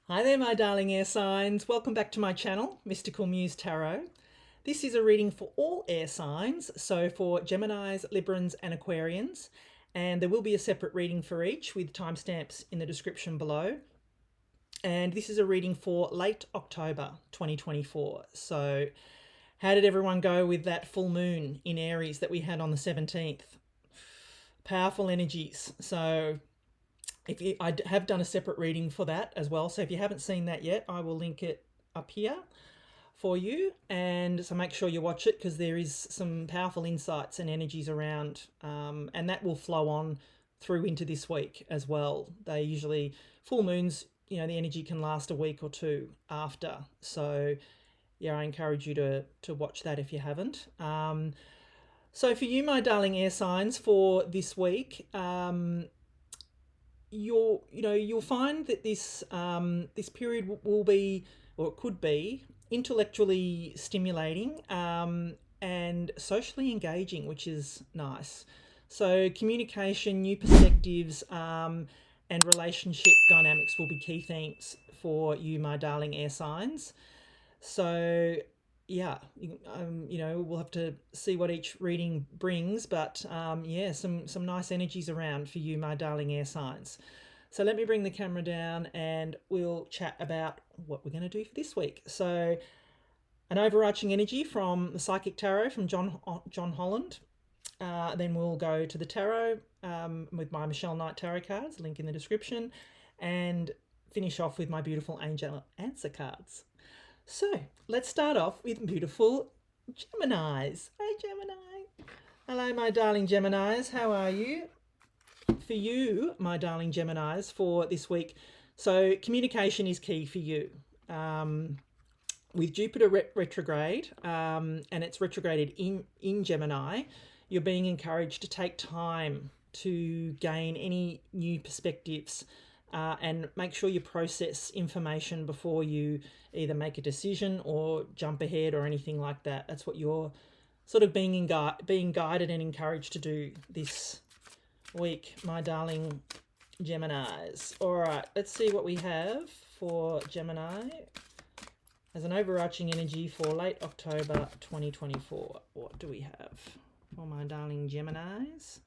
Hi there, my darling air signs. Welcome back to my channel, Mystical Muse Tarot. This is a reading for all air signs, so for Geminis, Librans, and Aquarians. And there will be a separate reading for each with timestamps in the description below. And this is a reading for late October 2024. So, how did everyone go with that full moon in Aries that we had on the 17th? Powerful energies. So, I have done a separate reading for that as well. So if you haven't seen that yet, I will link it up here for you. And so make sure you watch it because there is some powerful insights and energies around, and that will flow on through into this week as well. They usually, full moons, the energy can last a week or two after. So yeah, I encourage you to watch that if you haven't. So for you, my darling air signs, for this week, you'll find that this period will be, or it could be, intellectually stimulating, and socially engaging, which is nice. So communication, new perspectives, and relationship dynamics will be key themes for you, my darling air signs. So yeah, we'll have to see what each reading brings, but yeah, some nice energies around for you, my darling air signs. So let me bring the camera down and we'll chat about what we're going to do for this week. So an overarching energy from the Psychic Tarot from John Holland. Then we'll go to the tarot with my Michelle Knight tarot cards, link in the description, and finish off with my beautiful angel answer cards. So let's start off with beautiful Geminis. Hey Gemini. Hello, my darling Geminis. How are you? For you, my darling Geminis, for this week. So communication is key for you. With Jupiter retrograde, and it's retrograded in Gemini, you're being encouraged to take time to gain any new perspectives, and make sure you process information before you either make a decision or jump ahead or anything like that. That's what you're sort of being guided and encouraged to do this week, my darling Geminis. All right, let's see what we have for Gemini as an overarching energy for late October 2024. What do we have for my darling Geminis?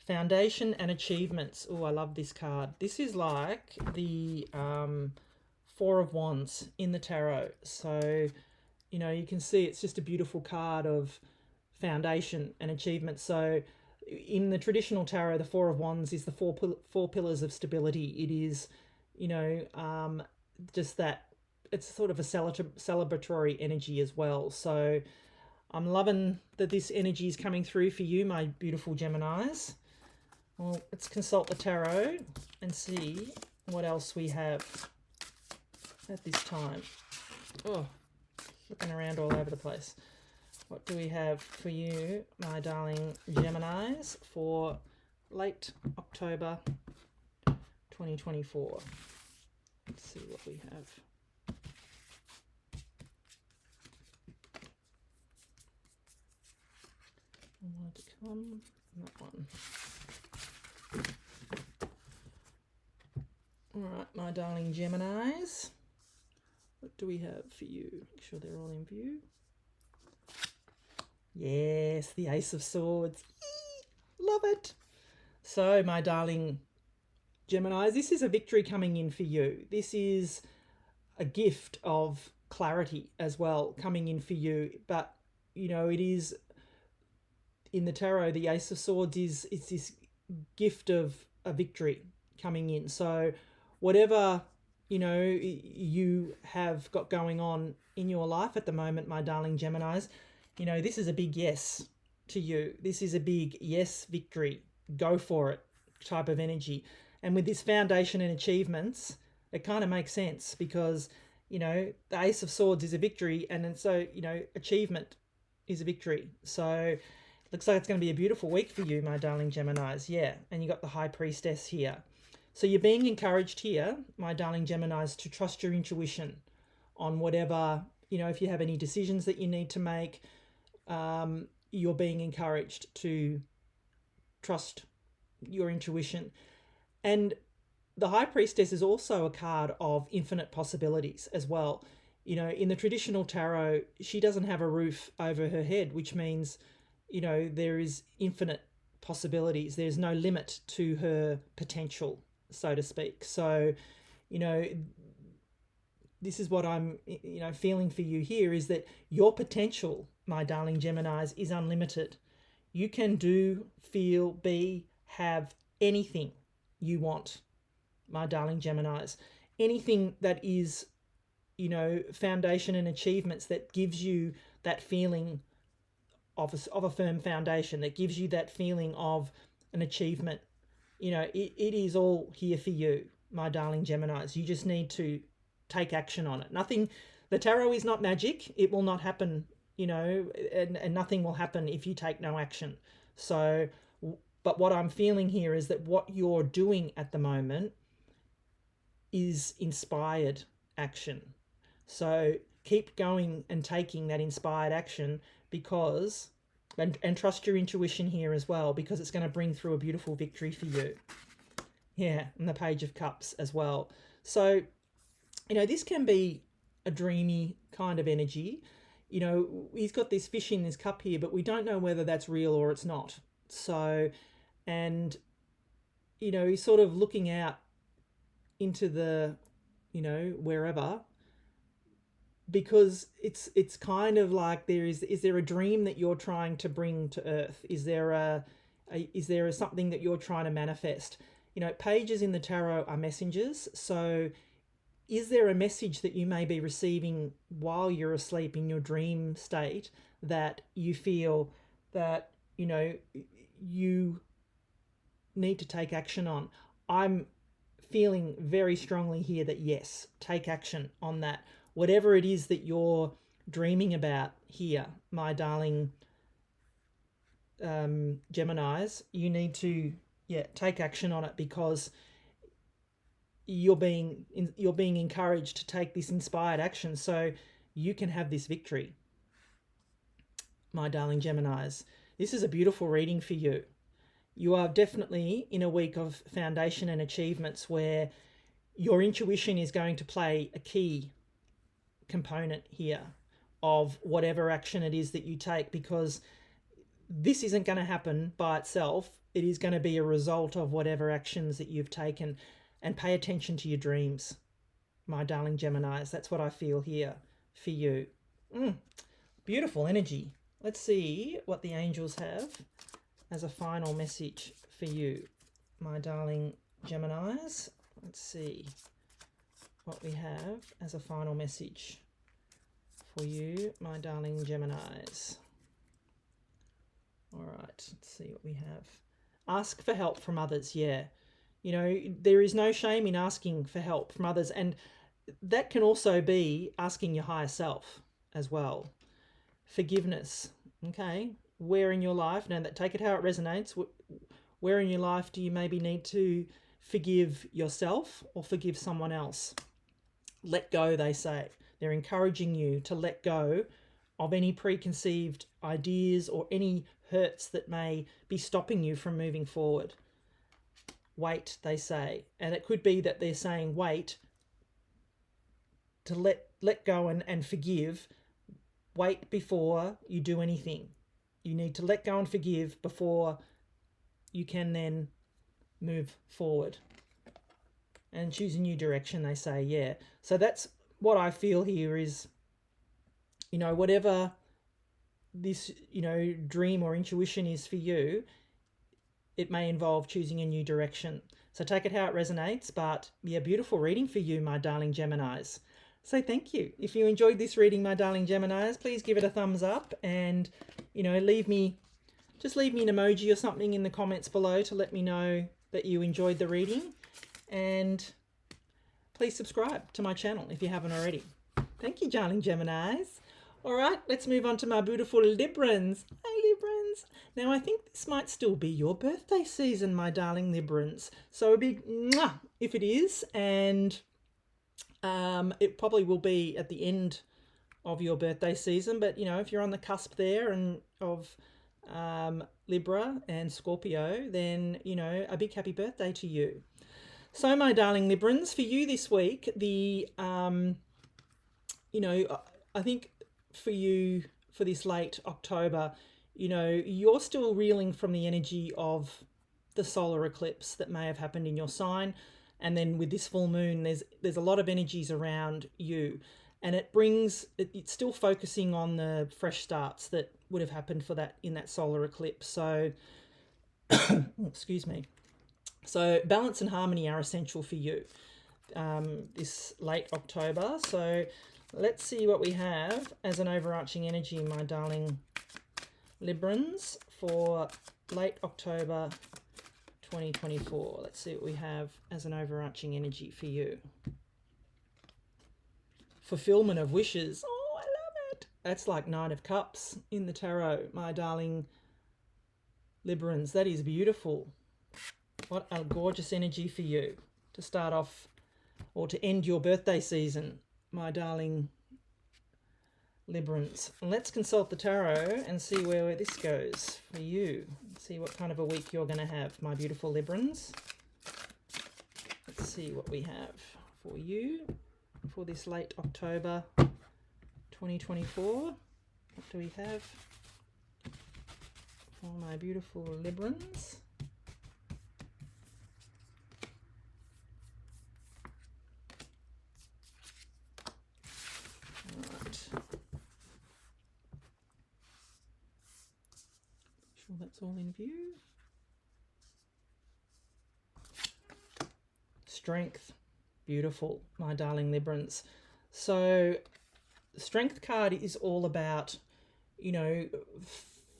Foundation and achievements. Oh, I love this card. This is like the Four of Wands in the tarot. So, you can see it's just a beautiful card of foundation and achievement. So in the traditional tarot, the Four of Wands is the four pillars of stability. It is, just that it's sort of a celebratory energy as well. So I'm loving that this energy is coming through for you, my beautiful Geminis. Well, let's consult the tarot and see what else we have at this time. Oh, looking around all over the place. What do we have for you, my darling Geminis, for late October 2024? Let's see what we have. I wanted to come, that one. All right, my darling Geminis. What do we have for you? Make sure they're all in view. Yes, the Ace of Swords. Love it. So, my darling Geminis, this is a victory coming in for you. This is a gift of clarity as well coming in for you. But, it is, in the tarot, the Ace of Swords is this gift of a victory coming in. So whatever you have got going on in your life at the moment, my darling Geminis, this is a big yes to you. This is a big yes victory, go for it type of energy. And with this foundation and achievements, it kind of makes sense because the Ace of Swords is a victory, and so achievement is a victory. So looks like it's going to be a beautiful week for you, my darling Geminis. Yeah, and you got the High Priestess here. So you're being encouraged here, my darling Geminis, to trust your intuition on whatever, if you have any decisions that you need to make, you're being encouraged to trust your intuition. And the High Priestess is also a card of infinite possibilities as well. You know, in the traditional tarot, she doesn't have a roof over her head, which means, you know, there is infinite possibilities. There's no limit to her potential, so to speak. So, you know, this is what I'm, you know, feeling for you here, is that your potential, my darling Geminis, is unlimited. You can do, feel, be, have anything you want, my darling Geminis. Anything that is, you know, foundation and achievements that gives you that feeling of a firm foundation, that gives you that feeling of an achievement. You know, it is all here for you, my darling Geminis. You just need to take action on it. Nothing, the tarot is not magic. It will not happen, you know, and nothing will happen if you take no action. So, but what I'm feeling here is that what you're doing at the moment is inspired action. So keep going and taking that inspired action, because, and trust your intuition here as well, because it's going to bring through a beautiful victory for you. Yeah, and the Page of Cups as well. So, you know, this can be a dreamy kind of energy. You know, he's got this fish in this cup here, but we don't know whether that's real or it's not. So, and, you know, he's sort of looking out into the, you know, wherever, because it's kind of like, is there a dream that you're trying to bring to earth? Is there something that you're trying to manifest? You know, pages in the tarot are messengers. So is there a message that you may be receiving while you're asleep in your dream state that you feel that, you know, you need to take action on? I'm feeling very strongly here that yes, take action on that. Whatever it is that you're dreaming about here, my darling Geminis, you need to take action on it, because you're being encouraged to take this inspired action so you can have this victory, my darling Geminis. This is a beautiful reading for you. You are definitely in a week of foundation and achievements where your intuition is going to play a key component here of whatever action it is that you take, because this isn't going to happen by itself. It is going to be a result of whatever actions that you've taken. And pay attention to your dreams, my darling Geminis. That's what I feel here for you. Beautiful energy. Let's see what the angels have as a final message for you, my darling Geminis. Let's see what we have as a final message for you, my darling Geminis. All right, let's see what we have. Ask for help from others. Yeah. You know, there is no shame in asking for help from others, and that can also be asking your higher self as well. Forgiveness. Okay. Where in your life, now that, take it how it resonates, where in your life do you maybe need to forgive yourself or forgive someone else? Let go, they say. They're encouraging you to let go of any preconceived ideas or any hurts that may be stopping you from moving forward. Wait, they say. And it could be that they're saying wait to let go and forgive. Wait before you do anything. You need to let go and forgive before you can then move forward and choose a new direction, they say. Yeah. So that's what I feel here is, you know, whatever this, you know, dream or intuition is for you, it may involve choosing a new direction. So take it how it resonates. But yeah, beautiful reading for you, my darling Geminis. So thank you. If you enjoyed this reading, my darling Geminis, please give it a thumbs up, and, you know, leave me an emoji or something in the comments below to let me know that you enjoyed the reading. And please subscribe to my channel if you haven't already. Thank you, darling Geminis. All right, let's move on to my beautiful Librans. Hey, Librans. Now, I think this might still be your birthday season, my darling Librans. So a big mwah if it is, and it probably will be at the end of your birthday season. But, you know, if you're on the cusp there and of Libra and Scorpio, then, you know, a big happy birthday to you. So, my darling Librans, for you this week, I think for you for this late October, you're still reeling from the energy of the solar eclipse that may have happened in your sign, and then with this full moon, there's a lot of energies around you, and it's still focusing on the fresh starts that would have happened for that in that solar eclipse. So, excuse me. So balance and harmony are essential for you this late October. So let's see what we have as an overarching energy, my darling Librans, for late October 2024. Let's see what we have as an overarching energy for you. Fulfillment of wishes. Oh, I love it. That's like Nine of Cups in the tarot, my darling Librans. That is beautiful. What a gorgeous energy for you to start off or to end your birthday season, my darling Librans. Let's consult the tarot and see where this goes for you. See what kind of a week you're going to have, my beautiful Librans. Let's see what we have for you for this late October 2024. What do we have for my beautiful Librans? Sure that's all in view. Strength. Beautiful, my darling Librans. So strength card is all about,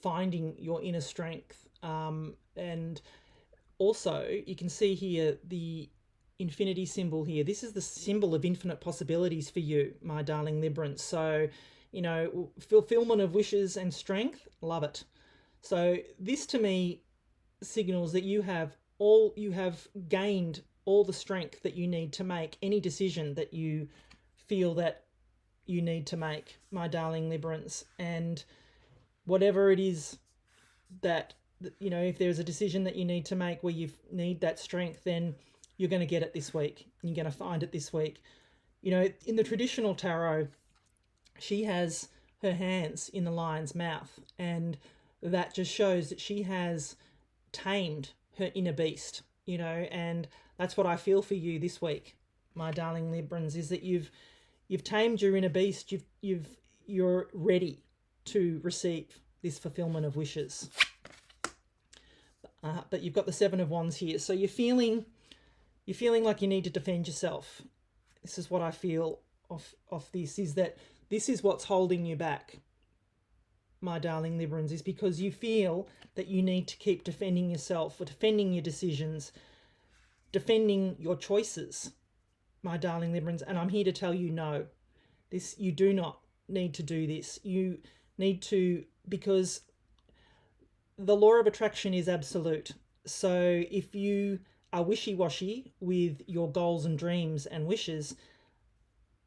finding your inner strength. And also you can see here the infinity symbol here. This is the symbol of infinite possibilities for you, my darling Librans. So, fulfillment of wishes and strength, love it. So this to me signals that you have gained all the strength that you need to make any decision that you feel that you need to make, my darling Librans. And whatever it is that, if there's a decision that you need to make where you need that strength, then you're going to get it this week. You're going to find it this week. In the traditional tarot, she has her hands in the lion's mouth, and that just shows that she has tamed her inner beast, and that's what I feel for you this week, my darling Librans, is that you've tamed your inner beast. You're ready to receive this fulfillment of wishes. But you've got the Seven of Wands here, so you're feeling like you need to defend yourself. This is what I feel of this, is that this is what's holding you back, my darling Librans, is because you feel that you need to keep defending yourself, or defending your decisions, defending your choices, my darling Librans. And I'm here to tell you, no, you do not need to do this. You need to, because the law of attraction is absolute. So if you are wishy-washy with your goals and dreams and wishes,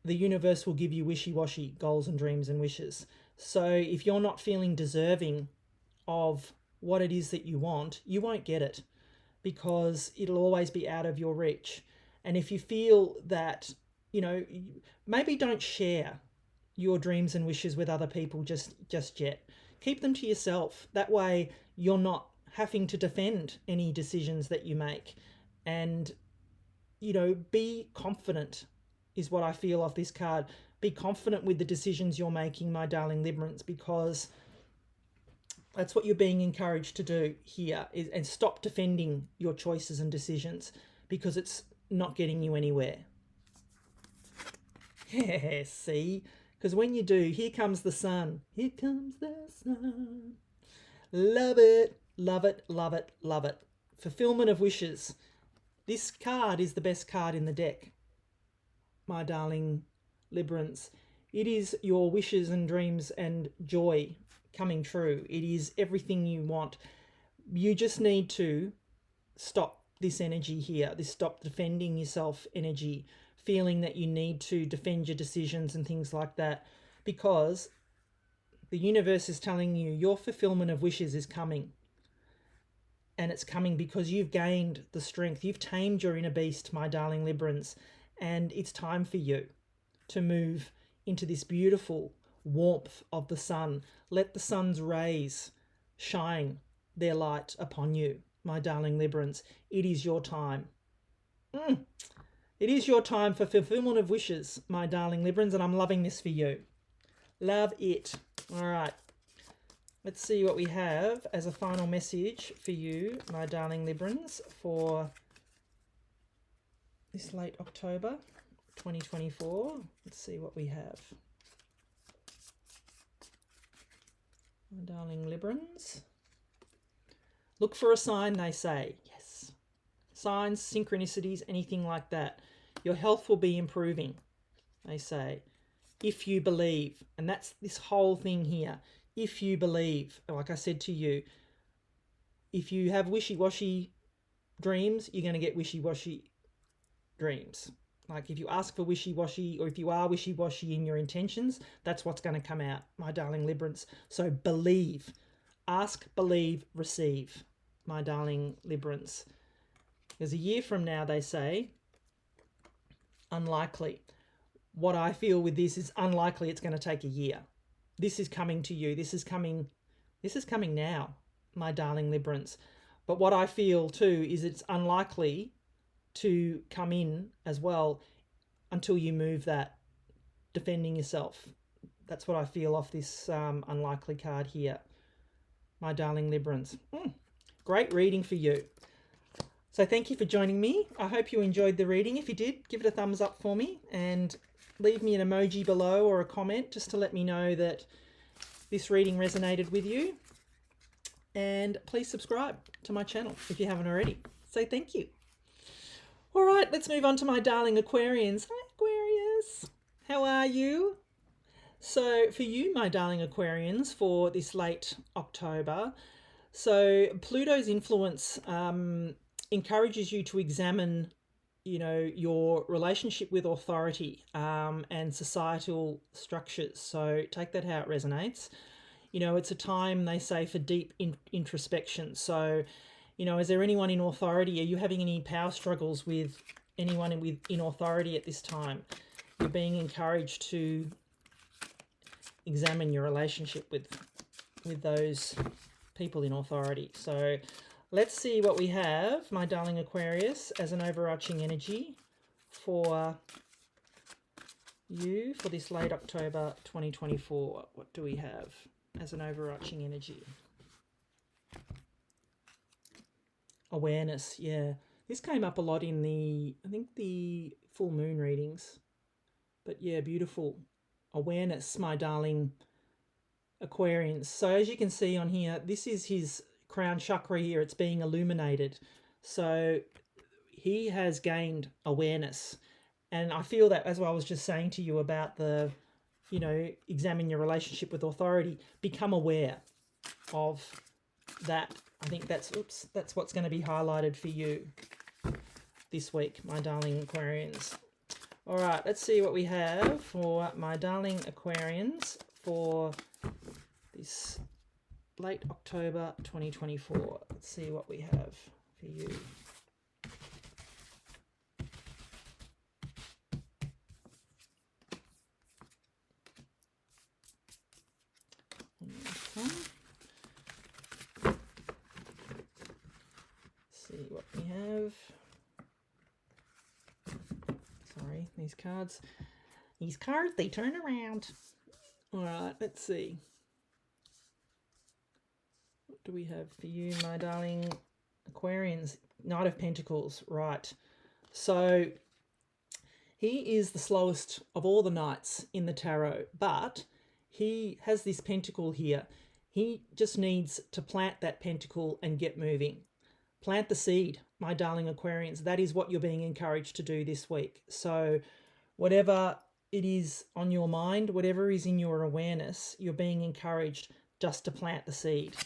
the universe will give you wishy-washy goals and dreams and wishes. So if you're not feeling deserving of what it is that you want, you won't get it, because it'll always be out of your reach. And if you feel that, maybe don't share your dreams and wishes with other people just yet. Keep them to yourself. That way you're not having to defend any decisions that you make. And, be confident is what I feel off this card. Be confident with the decisions you're making, my darling Librans, because that's what you're being encouraged to do here, and stop defending your choices and decisions, because it's not getting you anywhere. Yeah, see? Because when you do, here comes the sun. Here comes the sun. Love it, love it, love it, love it. Fulfillment of wishes. This card is the best card in the deck, my darling Librans. It is your wishes and dreams and joy coming true. It is everything you want. You just need to stop this energy here, this stop defending yourself energy, feeling that you need to defend your decisions and things like that, because the universe is telling you your fulfillment of wishes is coming. and it's coming because you've gained the strength. You've tamed your inner beast, my darling Librans, and it's time for you to move into this beautiful warmth of the sun. Let the sun's rays shine their light upon you, my darling Librans. It is your time. It is your time for fulfillment of wishes, my darling Librans, and I'm loving this for you. Love it. All right. Let's see what we have as a final message for you, my darling Librans, for this late October 2024. Let's see what we have. My darling Librans. Look for a sign, they say. Yes. Signs, synchronicities, anything like that. Your health will be improving, they say, if you believe. And that's this whole thing here. If you believe, like I said to you, if you have wishy-washy dreams, you're going to get wishy-washy dreams. Like if you ask for wishy-washy, or if you are wishy-washy in your intentions, that's what's going to come out, my darling Librans. So believe. Ask, believe, receive, my darling Librans. Because a year from now, they say, unlikely. What I feel with this is unlikely it's going to take a year. This is coming to you. This is coming now, my darling Librans. But what I feel too is it's unlikely to come in as well until you move that defending yourself. That's what I feel off this unlikely card here, my darling Librans. Great reading for you. So thank you for joining me. I hope you enjoyed the reading. If you did, give it a thumbs up for me and leave me an emoji below or a comment just to let me know that this reading resonated with you. And please subscribe to my channel if you haven't already. So thank you. All right, let's move on to my darling Aquarians. Hi, Aquarius. How are you? So for you, my darling Aquarians, for this late October, so Pluto's influence encourages you to examine your relationship with authority and societal structures. So take that how it resonates. It's a time, they say, for deep introspection. So, is there anyone in authority? Are you having any power struggles with anyone in authority at this time? You're being encouraged to examine your relationship with those people in authority. So let's see what we have, my darling Aquarius, as an overarching energy for you for this late October 2024. What do we have as an overarching energy? Awareness, yeah. This came up a lot in the full moon readings. But yeah, beautiful. Awareness, my darling Aquarians. So as you can see on here, this is his crown chakra here. It's being illuminated. So he has gained awareness. And I feel that, as I was just saying to you about the, examine your relationship with authority, become aware of that. I think that's what's going to be highlighted for you this week, my darling Aquarians. All right, let's see what we have for my darling Aquarians for this late October 2024. Let's see what we have for you. See what we have. Sorry, these cards, they turn around. All right, let's see. What do we have for you, my darling Aquarians? Knight of Pentacles, right. So he is the slowest of all the knights in the tarot, but he has this pentacle here. He just needs to plant that pentacle and get moving. Plant the seed, my darling Aquarians. That is what you're being encouraged to do this week. So whatever it is on your mind, whatever is in your awareness, you're being encouraged just to plant the seed.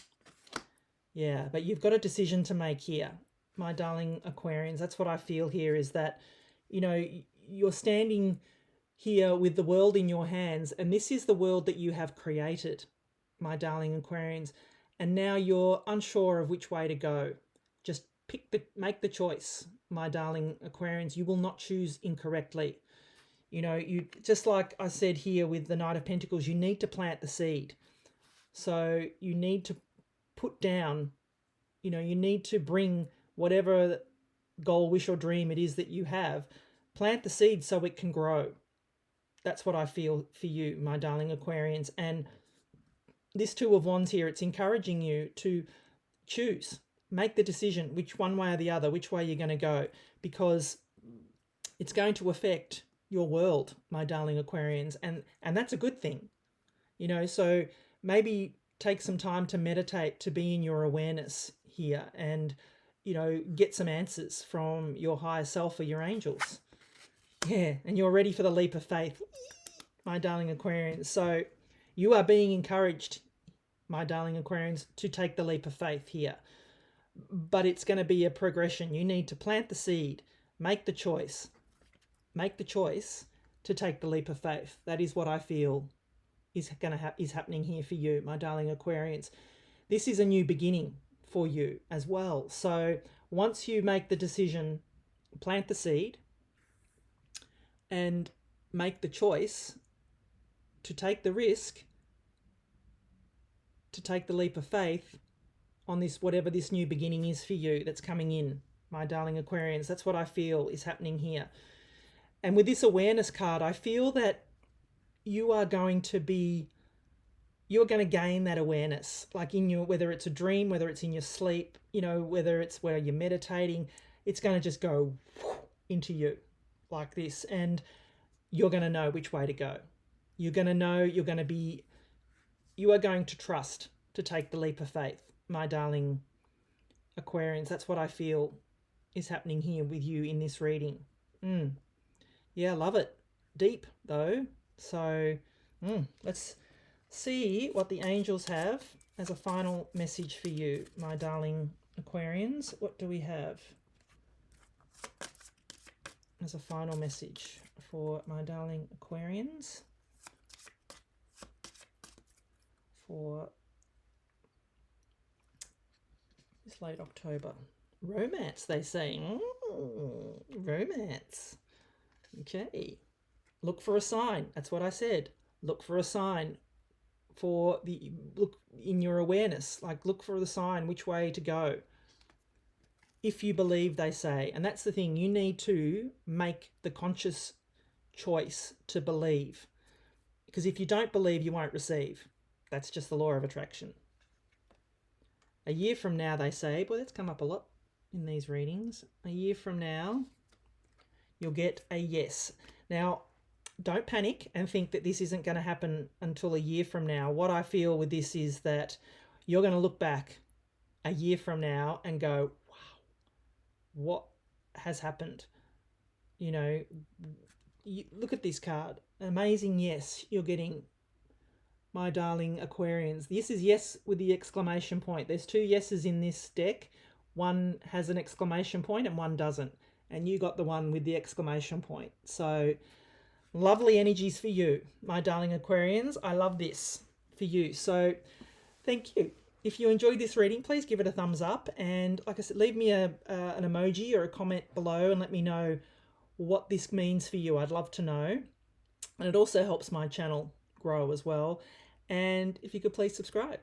Yeah, but you've got a decision to make here, my darling Aquarians. That's what I feel here, is that, you're standing here with the world in your hands, and this is the world that you have created, my darling Aquarians. And now you're unsure of which way to go. Just make the choice, my darling Aquarians. You will not choose incorrectly. You just like I said here with the Knight of Pentacles, you need to plant the seed. So you need to put down, you need to bring whatever goal, wish, or dream it is that you have, plant the seed so it can grow. That's what I feel for you, my darling Aquarians. And this Two of Wands here, it's encouraging you to choose, make the decision, which one way or the other, which way you're going to go, because it's going to affect your world, my darling Aquarians, and that's a good thing. So maybe take some time to meditate, to be in your awareness here, and get some answers from your higher self or your angels. Yeah, and you're ready for the leap of faith, my darling Aquarians. So you are being encouraged, my darling Aquarians, to take the leap of faith here. But it's going to be a progression. You need to plant the seed, make the choice to take the leap of faith. That is what I feel is happening here for you, my darling Aquarians. This is a new beginning for you as well. So once you make the decision, plant the seed, and make the choice to take the risk, to take the leap of faith on this, whatever this new beginning is for you that's coming in, my darling Aquarians. That's what I feel is happening here. And with this awareness card, I feel that you are going to gain that awareness, like in your, whether it's a dream, whether it's in your sleep, whether it's where you're meditating, it's going to just go into you like this, and you're going to know which way to go. You're going to know, you are going to trust to take the leap of faith, my darling Aquarians. That's what I feel is happening here with you in this reading. Yeah, love it. Deep though. So let's see what the angels have as a final message for you, my darling Aquarians. What do we have as a final message for my darling Aquarians for this late October? Romance, they say. Romance. Okay. Look for a sign. That's what I said. Look for a sign look in your awareness. Like, look for the sign, which way to go. If you believe, they say. And that's the thing. You need to make the conscious choice to believe. Because if you don't believe, you won't receive. That's just the law of attraction. A year from now, they say, boy, that's come up a lot in these readings. A year from now, you'll get a yes. Now, don't panic and think that this isn't going to happen until a year from now. What I feel with this is that you're going to look back a year from now and go, wow, what has happened? Look at this card. Amazing yes you're getting, my darling Aquarians. This is yes with the exclamation point. There's two yeses in this deck. One has an exclamation point and one doesn't. And you got the one with the exclamation point. So lovely energies for you, my darling Aquarians. I love this for you. So thank you. If you enjoyed this reading, please give it a thumbs up. And like I said, leave me an emoji or a comment below and let me know what this means for you. I'd love to know. And it also helps my channel grow as well. And if you could please subscribe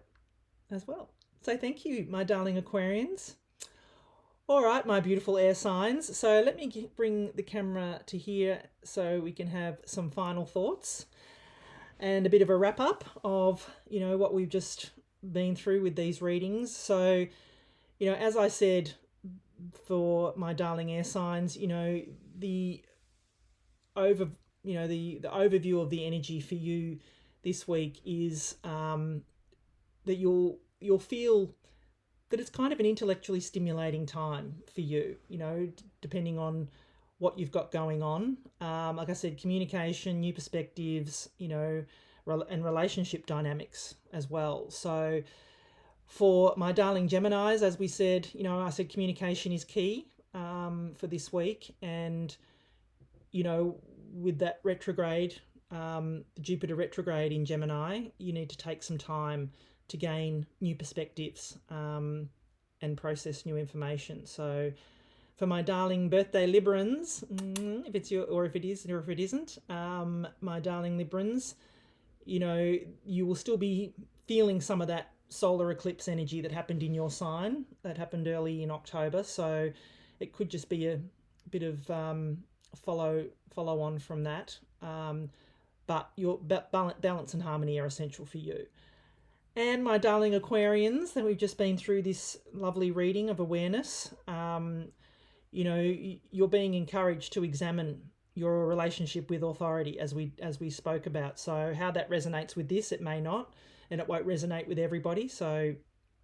as well. So thank you, my darling Aquarians. All right, my beautiful air signs. So let me bring the camera to here so we can have some final thoughts and a bit of a wrap up of, what we've just been through with these readings. So, as I said, for my darling air signs, the overview of the energy for you this week is that you'll feel that it's kind of an intellectually stimulating time for you, depending on what you've got going on. Like I said, communication, new perspectives, and relationship dynamics as well. So for my darling Geminis, as we said, I said communication is key for this week. And, with that retrograde, the Jupiter retrograde in Gemini, you need to take some time to gain new perspectives, and process new information. So for my darling birthday Librans, if it's your, or if it is, or if it isn't, my darling Librans, you know, you will still be feeling some of that solar eclipse energy that happened in your sign, that happened early in October. So it could just be a bit of follow on from that. But your balance and harmony are essential for you. And my darling Aquarians, that we've just been through this lovely reading of awareness, you know, you're being encouraged to examine your relationship with authority, as we spoke about. So how that resonates with this, it may not, and it won't resonate with everybody. So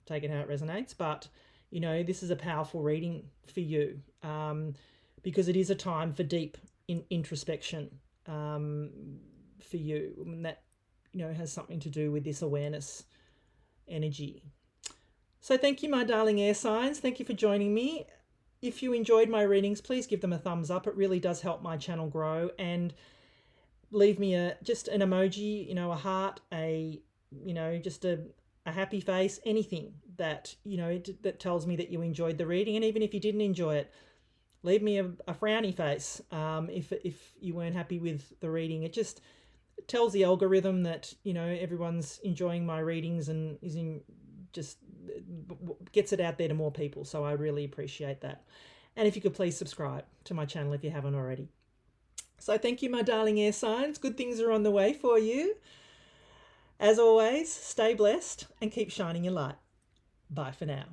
take it how it resonates. But you know, this is a powerful reading for you, because it is a time for deep introspection for you, and that, you know, has something to do with this awareness energy. So thank you, my darling air signs. Thank you for joining me. If you enjoyed my readings, please give them a thumbs up. It really does help my channel grow. And leave me just an emoji, you know, a heart, you know, just a happy face, anything that, you know, that tells me that you enjoyed the reading. And even if you didn't enjoy it, leave me a frowny face if you weren't happy with the reading. It just tells the algorithm that, you know, everyone's enjoying my readings and just gets it out there to more people. So I really appreciate that. And if you could please subscribe to my channel if you haven't already. So thank you, my darling air signs. Good things are on the way for you. As always, stay blessed and keep shining your light. Bye for now.